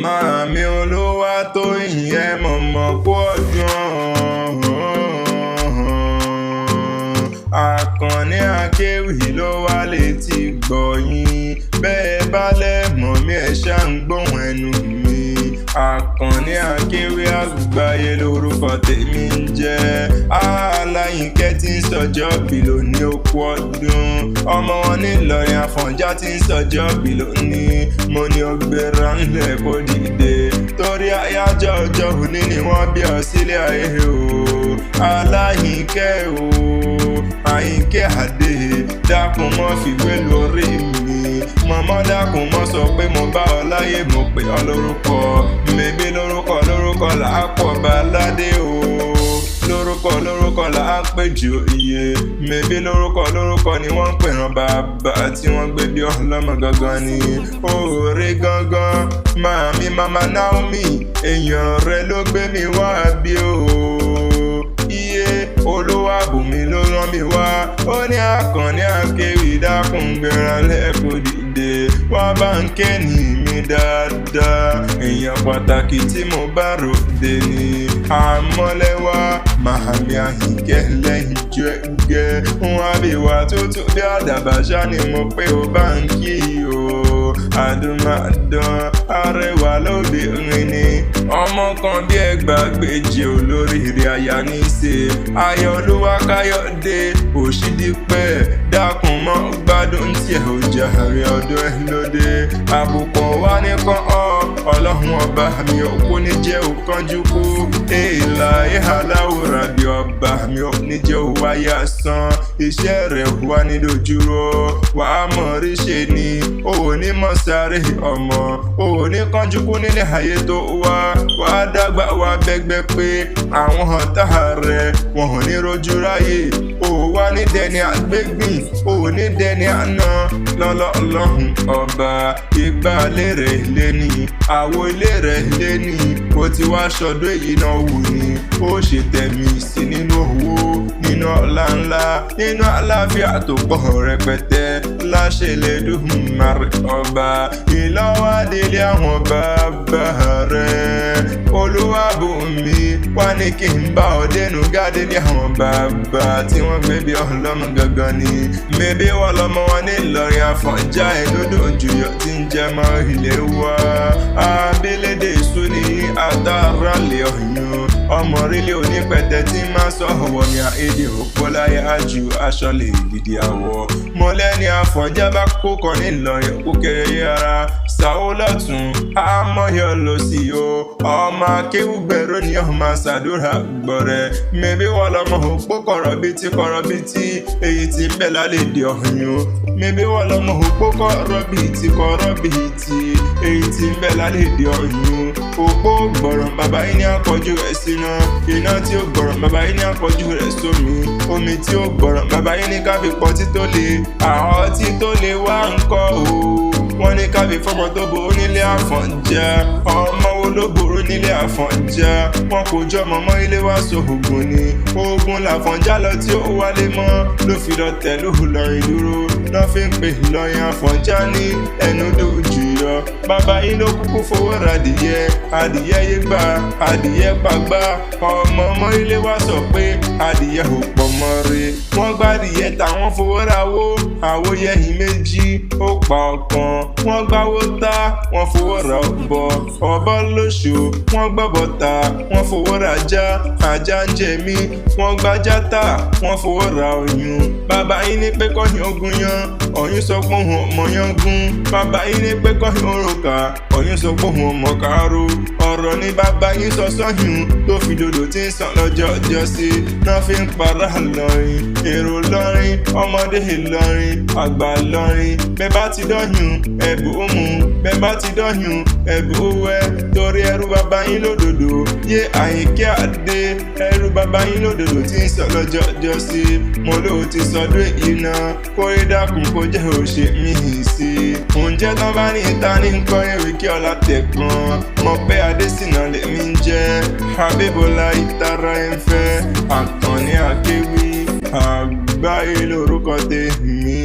Màmí Olúwatóyìn ẹ mọ̀mọ́ kú ọdún. Akanni Akewi ló wá létí gbọ̀yìn. Bẹ́ẹ̀ bá lẹ́mọ̀ mi ẹ̀ ṣá ń gbóhùn ẹnu mi. Akanni Akewi Agbaye lórúkọ tèmi ń jẹ́. Aláyìnkẹ́ tí ń sọjọ́ bí lónìí ó kú ọdún. Ọmọ wọn ní Ilorin Afonja tí ń sọjọ́ bí lónìí. Mo ní ó gbéra ńlẹ̀ kó dìde. Torí àyájọ́ ọjọ́ òní ni wọ́n bí ọ sílé ayé o. Aláyìnkẹ́ o. Àyìnkẹ́ Adé dákun mọ́ fìwé lórí mi. Mọ̀mọ́ dákun mọ́ sọ pé mo bá ọ láyé mo pè ọ lórúkọ. Mèbí lórúkọ là á pọ̀ baládé o. Lórúkọ là á pè jù iye. Mèbí lórúkọ ni wọ́n ń pèrán bàbá tí wọ́n gbé bí ọlọ́mọ gangan ni. Òòrè gangan màmí mama Naomi èèyàn rẹ ló gbé mi wá bí o. Olúwàbùnmi ló rán mi wá. Ó ní Akanni Akewi dákun gbéra lẹ́kọ̀ọ́ dìde. Wá bá ń kéènì mi dáadáa. Èèyàn pàtàkì tí mo bá ròde ni. Àmọ́lẹ́wà màmí Àyìnkẹ́ lẹ́yìn jẹ́gẹ́. Wọ́n á bí wà tútù bí àdàbà ṣá ni mo pé ó bá ń kí o. Àdùnmàdàn arẹwà lóbìnrin ni. Ọmọ kan bí ẹgbàágbèje olóríire aya ní í ṣe. Ayọ̀olúwa Káyọ̀dé Òṣìdípẹ̀ dákun mọ́ gbádùn tí ẹ̀ ò jàre ọdún ẹ̀ lóde. Àbùkù wá nìkan ọlọ́run ọba mi ò kú ní jẹ́ òkánjú kú. Èèlà ìhàláwòrán bí ọba mi ò ní jẹ́ òwáyà san. Iṣẹ́ rẹ̀ wá ní dojúró. Wàá mọ̀ rí ṣe ni òun ní mọ̀ sáré ọmọ. Òun ní kánjú kú nílé ayé tó wá. Wàá dàgbà wá bẹ́gbẹ́ pé àwọn ọ̀tá rẹ̀ wọn ò ní rojú ráyè. Òun wá ní dẹni àgbégbìn. Òun ní dẹni àná lọ́lọ́lọ́hùn ọba. Ìgbà ilé rẹ̀ lé ní àwo ilé rẹ̀ lé ní. Ó ti wá ṣọdún èyí náà wù ní. Ó ṣe tẹ̀mí sí nínú owó, nínú ọlá ńlá, nínú àlàáfíà tó pọ̀ rẹpẹtẹ. Láṣẹ Elédùmarè ọba. Ìlọ́wádìí àwọn bàbá rẹ̀. Olúwàbùnmi wá ní kí n bá ọ dẹnu gádé ní àwọn bàbá tí wọ́n gbé bí ọlọ́mọ gangan ni. Mèbí wọ́n lọ́mọ wọn ní Ilorin Afonja ẹ̀dọ́dọ̀ jùyọ̀ tí ń jẹ́ mọ́ ilé wa. Abílédè èso ní àtàràlẹ̀ ọ̀yàn. Ọmọ rílé onípẹ̀tẹ́ tí máa sọ ọ̀wọ́ ní èdè òpó láyé ájú aṣọ lè dìde àwọ̀. Mọ́lẹ́ni Afonja bá kó kan ní Ilorin kó kéré yára. Sàó lọ́tún àmọ́yọ̀ lọ sí o. Ọmọ akéwùgbẹ̀rọ ni ọmọ àṣàdúrà gbọ̀rẹ̀. Mèbí wọ́n lọ́mọ òpó kọ̀rọ̀bìtì èyí tí ń bẹ̀ lálẹ́ èdè ọ̀yàn. Mèbí wọ́n lọ́mọ òpó kọ̀rọ̀bìtì èyí tí ń bẹ̀ lálẹ́ èdè ọ̀yàn. Òpó gbọ̀rọ̀ bàbá yín ní àpọ̀jù rẹ̀ síná. Iná tí ó gbọ̀rọ̀ bàbá yín ní àpọ̀jù rẹ̀ sómi. Omi tí ó gbọ̀rọ̀ bàbá yín ní káfí pọ̀ tí tó le. Àwọn tí tó le wá ń kọ́ o. Wọ́n ní káfí fọ́mọ tó ború nílé Afonja. Ọmọ wo ló ború nílé Afonja? Wọn kò jọ mọ́mọ́ ilé wá sóògùn ni. Ogun l'Afonja lọ tí ó wálé mọ́. Ló fi lọ tẹ̀lú Ilorin dúró. Lọ́ fi ń pè Ilorin Afonja ní ẹnu dojú yọ. Bàbá yín ló kúkú fowó ra adìyẹ. Adìyẹ yé gbà, adìyẹ pàgbà. Ọmọ ilé wá sọ pé adìyẹ ò pọ̀ mọ́ re. Wọ́n gbá adìyẹ táwọn fowó ra wó. Àwo yẹ̀yìn méjì ó pa ọ̀kan. Wọ́n gbáwó tá wọ́n fowó ra ọ̀bọ lóṣù. Wọ́n gbọ́bọ̀ ta wọ́n fowó ra ajá ń jẹ mí. Wọ́n gbájá tà wọ́n fowó ra oyún. Bàbá yín ní pé kọ́yìn ogun yan. Ọ̀yún sọ pé òun ọmọ yan gún. Bàbá yín ní pé kọ́yìn òrùka. Ọ̀yún sọ pé òun ọmọ káró. Ọ̀rọ̀ ni bàbá yín sọ sọ́yún. Tó fi dòdò tí ń sàn lọ́jọ́ ọjọ́ sí. Náà fi ń para Ilorin. Èrò Ilorin, ọmọdé Ilorin, àgbà Ilorin. Bẹ́ẹ̀ bá ti dọ́yún ẹ̀bù ó mu. Bẹ́ẹ̀ bá ti dọ́yún ẹ̀bù ó wẹ́. Torí ẹrú bàbá yín lódòdó. Yé Àyìnkẹ́ Adé ẹrú bàbá yín lódòdó tí ń sọ lọ́jọ́ ọjọ́ sí. Mo ló ti sọdún èyí náà. Kórè dákun kó jẹ́ òṣè mí sí. Ǹjẹ́ tán bá ní ìta ní nǹkan ewì kí ọlá tẹ̀gbọ́n. Mo pé Adésínà lèmi ń jẹ́. Abíbọ́lá ìtara ẹ̀ ń fẹ́. Akanni Akewi Agbaye lórúkọ tèmi.